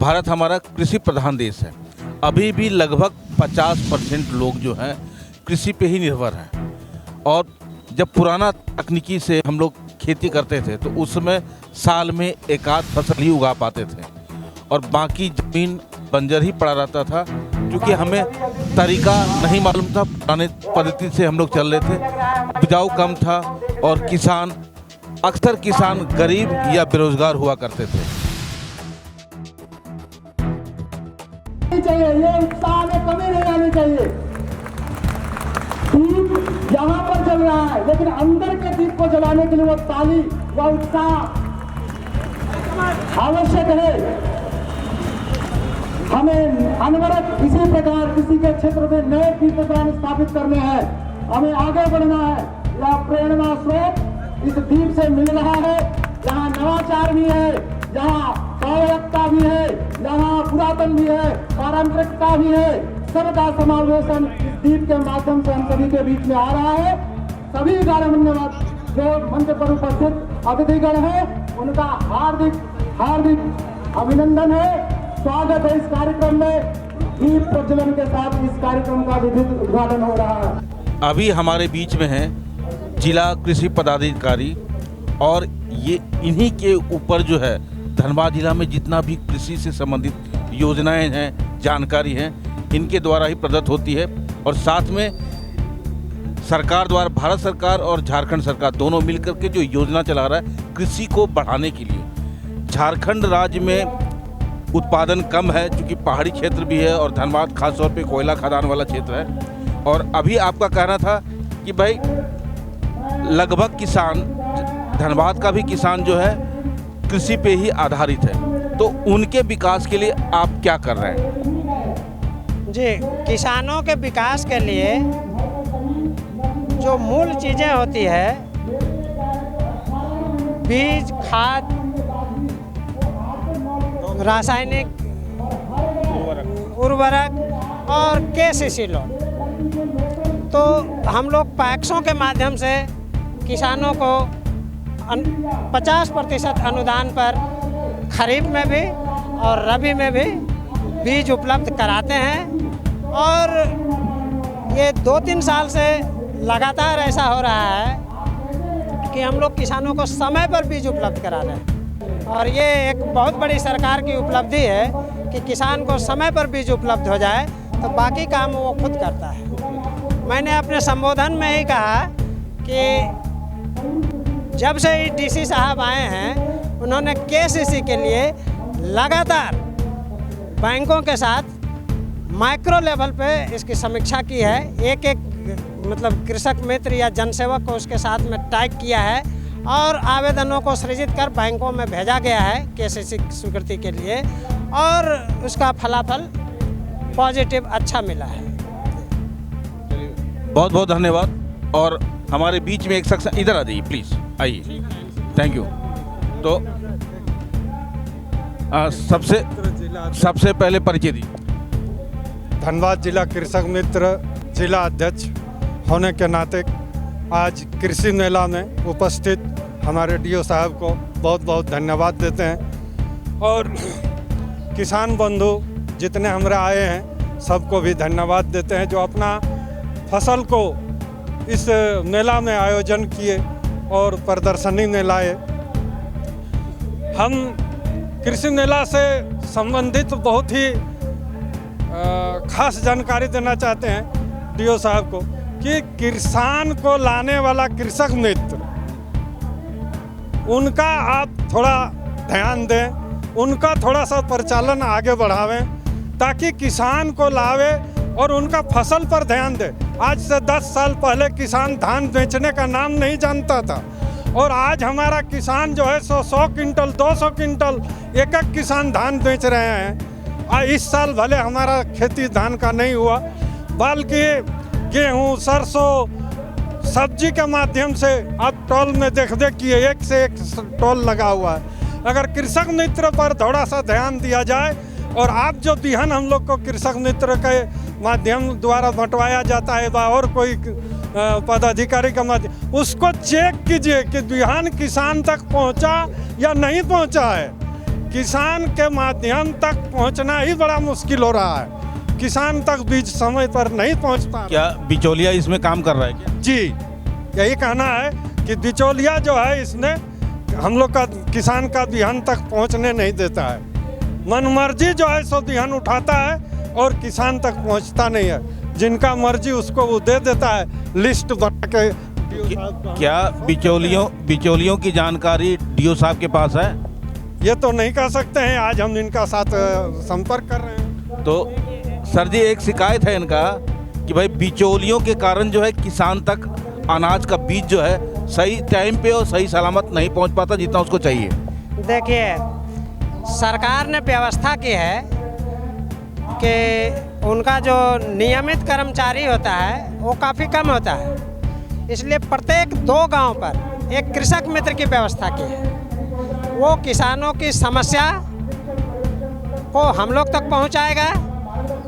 भारत हमारा कृषि प्रधान देश है। अभी भी लगभग 50% लोग जो हैं कृषि पे ही निर्भर हैं। और जब पुराना तकनीकी से हम लोग खेती करते थे तो उस समय साल में एक आध फसल ही उगा पाते थे और बाकी ज़मीन बंजर ही पड़ा रहता था, क्योंकि हमें तरीका नहीं मालूम था। पुराने पद्धति से हम लोग चल रहे थे, उपजाऊ कम था और अक्सर किसान गरीब या बेरोजगार हुआ करते थे। ये उत्साह में कमी नहीं आनी चाहिए। दीप यहाँ पर जल रहा है, लेकिन अंदर के दीप को जलाने के लिए वो ताली, वो उत्साह आवश्यक है। हमें अनवरत इसी प्रकार किसी के क्षेत्र में नए कीर्तिमान स्थापित करने हैं, हमें आगे बढ़ना है। यह प्रेरणा स्रोत इस दीप से मिल रहा है। यहाँ नवाचार भी है, यहाँ स्वायत्तता भी है, यहाँ पुरातन भी है, पारंपरिकता भी है। सबका समावेशन इस दीप के माध्यम से हम सभी के बीच में आ रहा है। सभी गणमान्य जो मंच पर उपस्थित अतिथिगण है, उनका हार्दिक अभिनंदन है, स्वागत है। इस कार्यक्रम में दीप प्रज्वलन के साथ इस कार्यक्रम का विधिवत उद्घाटन हो रहा है। अभी हमारे बीच में है जिला कृषि पदाधिकारी, और ये इन्हीं के ऊपर जो है धनबाद जिला में जितना भी कृषि से संबंधित योजनाएं हैं, जानकारी हैं, इनके द्वारा ही प्रदत्त होती है। और साथ में सरकार द्वारा, भारत सरकार और झारखंड सरकार दोनों मिलकर के जो योजना चला रहा है कृषि को बढ़ाने के लिए। झारखंड राज्य में उत्पादन कम है, क्योंकि पहाड़ी क्षेत्र भी है और धनबाद खासतौर पे कोयला खदान वाला क्षेत्र है। और अभी आपका कहना था कि भाई लगभग किसान, धनबाद का भी किसान जो है कृषि पे ही आधारित है, तो उनके विकास के लिए आप क्या कर रहे हैं? जी, किसानों के विकास के लिए जो मूल चीज़ें होती है, बीज, खाद, रासायनिक उर्वरक और केसीसी लोन, तो हम लोग पैक्सों के माध्यम से किसानों को 50% अनुदान पर खरीफ में भी और रबी में भी बीज उपलब्ध कराते हैं। और ये 2-3 साल से लगातार ऐसा हो रहा है कि हम लोग किसानों को समय पर बीज उपलब्ध करा रहे हैं। और ये एक बहुत बड़ी सरकार की उपलब्धि है कि किसान को समय पर बीज उपलब्ध हो जाए, तो बाकी काम वो खुद करता है। मैंने अपने संबोधन में ही कहा कि जब से ही डीसी साहब आए हैं, उन्होंने केसीसी के लिए लगातार बैंकों के साथ माइक्रो लेवल पे इसकी समीक्षा की है। एक मतलब कृषक मित्र या जनसेवक को उसके साथ में टैग किया है और आवेदनों को सृजित कर बैंकों में भेजा गया है केसीसी स्वीकृति के लिए, और उसका फलाफल पॉजिटिव अच्छा मिला है। बहुत बहुत धन्यवाद। और हमारे बीच में एक शख्स, इधर आ जाइए प्लीज़, आइए, थैंक यू। तो सबसे पहले परिचय दी। धनबाद जिला कृषक मित्र जिला अध्यक्ष होने के नाते आज कृषि मेला में उपस्थित हमारे डीओ साहब को बहुत बहुत धन्यवाद देते हैं, और किसान बंधु जितने हमारे आए हैं सबको भी धन्यवाद देते हैं जो अपना फसल को इस मेला में आयोजन किए और प्रदर्शनी में लाए। हम कृषि मेला से संबंधित बहुत ही खास जानकारी देना चाहते हैं डीओ साहब को कि किसान को लाने वाला कृषक मित्र, उनका आप थोड़ा ध्यान दें, उनका थोड़ा सा परिचालन आगे बढ़ावें ताकि किसान को लावे और उनका फसल पर ध्यान दें। आज से 10 साल पहले किसान धान बेचने का नाम नहीं जानता था, और आज हमारा किसान जो है 100 क्विंटल 200 क्विंटल एक किसान धान बेच रहे हैं। इस साल भले हमारा खेती धान का नहीं हुआ, बल्कि गेहूँ, सरसों, सब्जी के माध्यम से आप टोल में देख कि एक से एक टोल लगा हुआ है। अगर कृषक मित्र पर थोड़ा सा ध्यान दिया जाए, और आप जो बिहन हम लोग को कृषक मित्र के माध्यम द्वारा बंटवाया जाता है और कोई पदाधिकारी का माध्यम, उसको चेक कीजिए कि बिहान किसान तक पहुंचा या नहीं पहुंचा है। किसान के माध्यम तक पहुंचना ही बड़ा मुश्किल हो रहा है। किसान तक बीज समय पर नहीं पहुंचता। क्या बिचौलिया इसमें काम कर रहा है क्या? जी, यही कहना है कि बिचौलिया जो है इसने हम लोग का किसान का बिहन तक पहुंचने नहीं देता है। मनमर्जी जो है सो बिहन उठाता है और किसान तक पहुंचता नहीं है। जिनका मर्जी उसको वो दे देता है, लिस्ट बना के। क्या बिचौलियों की जानकारी डीओ साहब के पास है? ये तो नहीं कह सकते हैं, आज हम इनका साथ संपर्क कर रहे हैं। तो सर जी, एक शिकायत है इनका कि भाई बिचौलियों के कारण जो है किसान तक अनाज का बीज जो है सही टाइम पे और सही सलामत नहीं पहुंच पाता जितना उसको चाहिए। देखिए, सरकार ने व्यवस्था की है कि उनका जो नियमित कर्मचारी होता है वो काफ़ी कम होता है, इसलिए प्रत्येक 2 गांव पर एक कृषक मित्र की व्यवस्था की है। वो किसानों की समस्या को हम लोग तक पहुंचाएगा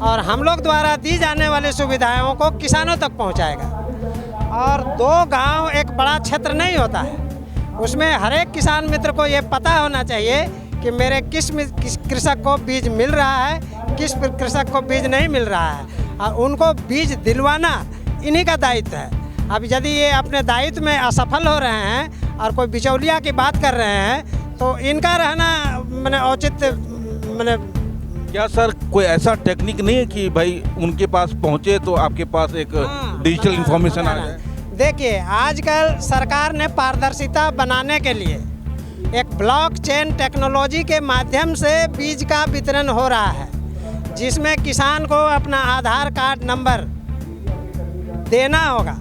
और हम लोग द्वारा दी जाने वाली सुविधाओं को किसानों तक पहुंचाएगा। और 2 गांव एक बड़ा क्षेत्र नहीं होता है, उसमें हर एक किसान मित्र को ये पता होना चाहिए कि मेरे किस कृषक को बीज मिल रहा है, किस कृषक को बीज नहीं मिल रहा है, और उनको बीज दिलवाना इन्हीं का दायित्व है। अब यदि ये अपने दायित्व में असफल हो रहे हैं और कोई बिचौलिया की बात कर रहे हैं तो इनका रहना मैंने औचित्य मैंने। क्या सर कोई ऐसा टेक्निक नहीं है कि भाई उनके पास पहुंचे तो आपके पास एक डिजिटल इंफॉर्मेशन आ जाए? देखिए, आजकल सरकार ने पारदर्शिता बनाने के लिए एक ब्लॉकचेन टेक्नोलॉजी के माध्यम से बीज का वितरण हो रहा है, जिसमें किसान को अपना आधार कार्ड नंबर देना होगा।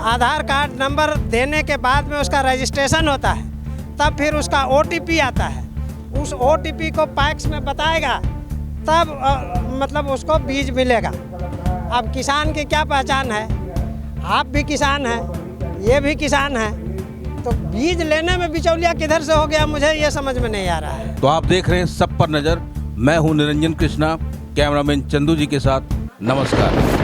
आधार कार्ड नंबर देने के बाद में उसका रजिस्ट्रेशन होता है, तब फिर उसका OTP आता है। उस OTP को पैक्स में बताएगा, तब मतलब उसको बीज मिलेगा। अब किसान की क्या पहचान है? आप भी किसान हैं, ये भी किसान है, तो बीज लेने में बिचौलिया किधर से हो गया, मुझे ये समझ में नहीं आ रहा है। तो आप देख रहे हैं सब पर नज़र। मैं हूं निरंजन कृष्णा, कैमरामैन चंदू जी के साथ। नमस्कार।